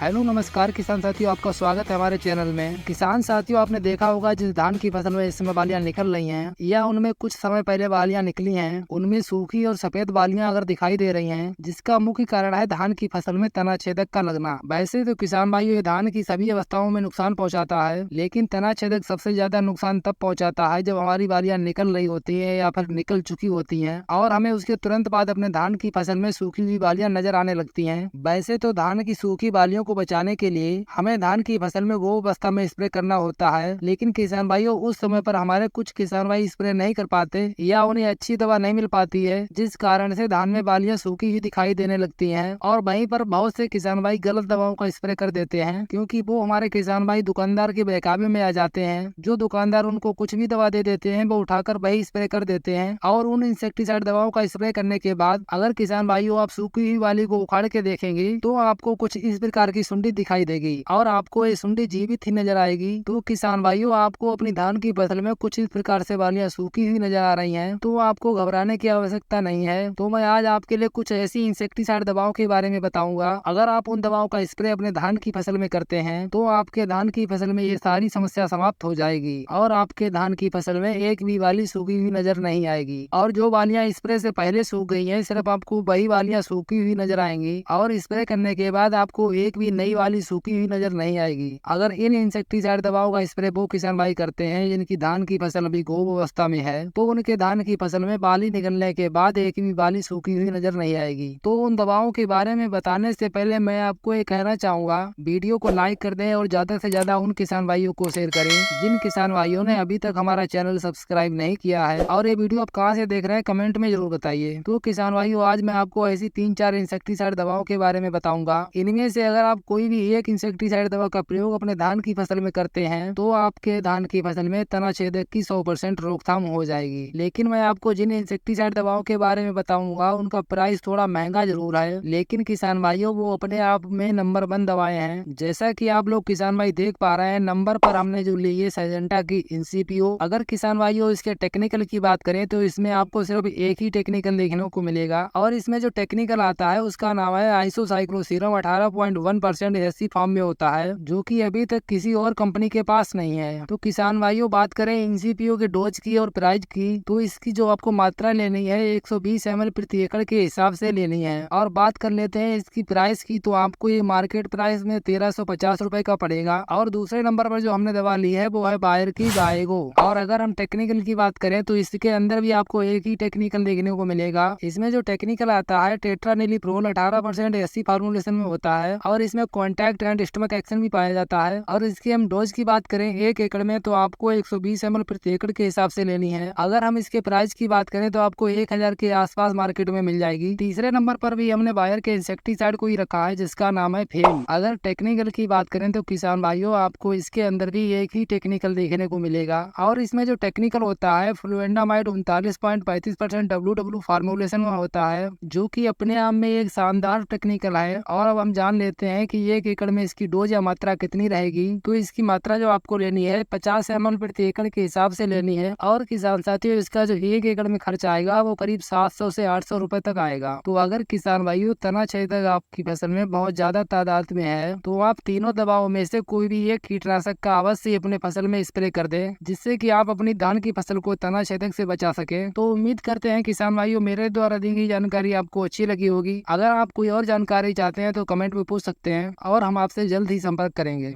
Hello नमस्कार किसान साथियों, आपका स्वागत है हमारे चैनल में। किसान साथियों, आपने देखा होगा जिस धान की फसल में इस समय बालियां निकल रही हैं या उनमें कुछ समय पहले बालियां निकली हैं, उनमें सूखी और सफेद बालियां अगर दिखाई दे रही हैं, जिसका मुख्य कारण है धान की फसल में तना छेदक का लगना। वैसे तो किसान भाइयों, ये धान की सभी अवस्थाओं में नुकसान पहुँचाता है, लेकिन तना छेदक सबसे ज्यादा नुकसान तब पहुँचाता है जब हमारी बालियां निकल रही होती है या फिर निकल चुकी होती है और हमें उसके तुरंत बाद अपने धान की फसल में सूखी हुई बालियां नजर आने लगती हैं। वैसे तो धान की सूखी बालियों को बचाने के लिए हमें धान की फसल में वो अवस्था में स्प्रे करना होता है, लेकिन किसान भाइयों उस समय पर हमारे कुछ किसान भाई स्प्रे नहीं कर पाते या उन्हें अच्छी दवा नहीं मिल पाती है, जिस कारण से धान में बालियां सूखी ही दिखाई देने लगती हैं। और वहीं पर बहुत से किसान भाई गलत दवाओं का स्प्रे कर देते हैं, क्योंकि वो हमारे किसान भाई दुकानदार के बहकावे में आ जाते हैं। जो दुकानदार उनको कुछ भी दवा दे देते हैं वो उठाकर वही स्प्रे कर देते हैं और उन इंसेक्टिसाइड दवाओं का स्प्रे करने के बाद अगर किसान भाइयों आप सूखी हुई बाली को उखाड़ के देखेंगे तो आपको कुछ इस प्रकार की सुंडी दिखाई देगी और आपको ये सुंडी जीवित ही नजर आएगी। तो किसान भाइयों, आपको अपनी धान की फसल में कुछ इस प्रकार से बालियां सूखी हुई नजर आ रही हैं तो आपको घबराने की आवश्यकता नहीं है। तो मैं आज आपके लिए कुछ ऐसी इंसेक्टिसाइड दवाओं के बारे में बताऊंगा। अगर आप उन दवाओं का स्प्रे अपने धान की फसल में करते हैं तो आपके धान की फसल में ये सारी समस्या समाप्त हो जाएगी और आपके धान की फसल में एक भी बाली सूखी हुई नजर नहीं आएगी। और जो बालियां स्प्रे से पहले सूख गई हैं, सिर्फ आपको वही बालियां सूखी हुई नजर आएंगी और स्प्रे करने के बाद आपको एक भी नई वाली सूखी हुई नजर नहीं आएगी। अगर इन इंसेक्टिसाइड दवाओं का स्प्रे वो किसान भाई करते हैं जिनकी धान की फसल अभी गोब अवस्था में है, तो उनके धान की फसल में बाली निकलने के बाद एक भी बाली सूखी हुई नजर नहीं आएगी। तो उन दवाओं के बारे में बताने से पहले मैं आपको ये कहना चाहूंगा, वीडियो को लाइक कर दें और ज्यादा से ज्यादा उन किसान भाइयों को शेयर करें जिन किसान भाइयों ने अभी तक हमारा चैनल सब्सक्राइब नहीं किया है। और ये वीडियो आप कहाँ से देख रहे हैं कमेंट में जरूर बताइए। तो किसान भाइयों, आज मैं आपको ऐसी 3-4 इंसेक्टिसाइड दवाओं के बारे में बताऊंगा। इनमें से अगर आप कोई भी एक इंसेक्टिसाइड दवा का प्रयोग अपने धान की फसल में करते हैं तो आपके धान की फसल में तना छेदक की 100% रोकथाम हो जाएगी। लेकिन मैं आपको जिन इंसेक्टिसाइड दवाओं के बारे में बताऊंगा उनका प्राइस थोड़ा महंगा जरूर है, लेकिन किसान भाइयों वो अपने आप में नंबर 1 दवाएं हैं। जैसा कि आप लोग किसान भाई देख पा रहे हैं, नंबर पर हमने जो ली है सिजेंटा की इंसिपियो। अगर किसान भाइयों इसके टेक्निकल की बात करें तो इसमें आपको सिर्फ एक ही टेक्निकल देखने को मिलेगा और इसमें जो टेक्निकल आता है उसका नाम है आइसोसाइक्लोसीरम 18.1% एससी फॉर्म में होता है, जो कि अभी तक किसी और कंपनी के पास नहीं है। तो किसान भाइयों, बात करें इंसिपियो के डोज की और प्राइस की, तो इसकी जो आपको मात्रा लेनी है 120 ml प्रति एकड़ के हिसाब से लेनी है। और बात कर लेते हैं इसकी प्राइस की, तो आपको ये मार्केट प्राइस में 1350 रुपए का पड़ेगा। और दूसरे नंबर पर जो हमने दवा ली है वो है बायर की गायगो। और अगर हम टेक्निकल की बात करें तो इसके अंदर भी आपको एक ही टेक्निकल देखने को मिलेगा। इसमें जो टेक्निकल आता है टेट्रानिलीप्रोल 18% एससी फॉर्मुलेशन में होता है और इसमें कॉन्टैक्ट एंड स्टमक एक्शन भी पाया जाता है। और इसकी हम डोज की बात करें 1 एकड़ में तो आपको 120 ml प्रति एकड़ के हिसाब से लेनी है। अगर हम इसके प्राइस की बात करें तो आपको 1000 के आसपास मार्केट में मिल जाएगी। तीसरे नंबर पर भी हमने बायर के इंसेक्टिसाइड को ही रखा है जिसका नाम है फेम। अगर टेक्निकल की बात करें तो किसान भाइयों, आपको इसके अंदर भी एक ही टेक्निकल देखने को मिलेगा और इसमें जो टेक्निकल होता है फ्लुएंडामाइड 39.35% WW फार्मूलेशन में होता है, जो कि अपने आप में एक शानदार टेक्निकल है। और अब हम जान लेते हैं कि 1 एकड़ में इसकी डोज या मात्रा कितनी रहेगी। तो इसकी मात्रा जो आपको लेनी है 50 ml प्रति एकड़ के हिसाब से लेनी है। और किसान साथियों, इसका जो 1 एकड़ में खर्च आएगा वो करीब 700 से 800 रुपए तक आएगा। तो अगर किसान भाइयों तना छेदक आपकी फसल में बहुत ज्यादा तादाद में है तो आप तीनों दवाओं में से कोई भी एक कीटनाशक का अवश्य अपने फसल में स्प्रे कर दें, जिससे कि आप अपनी धान की फसल को तना छेदक से बचा सके। तो उम्मीद करते हैं किसान भाइयों मेरे द्वारा दी गई जानकारी आपको अच्छी लगी होगी। अगर आप कोई और जानकारी चाहते हैं तो कमेंट में पूछ सकते हैं और हम आपसे जल्द ही संपर्क करेंगे।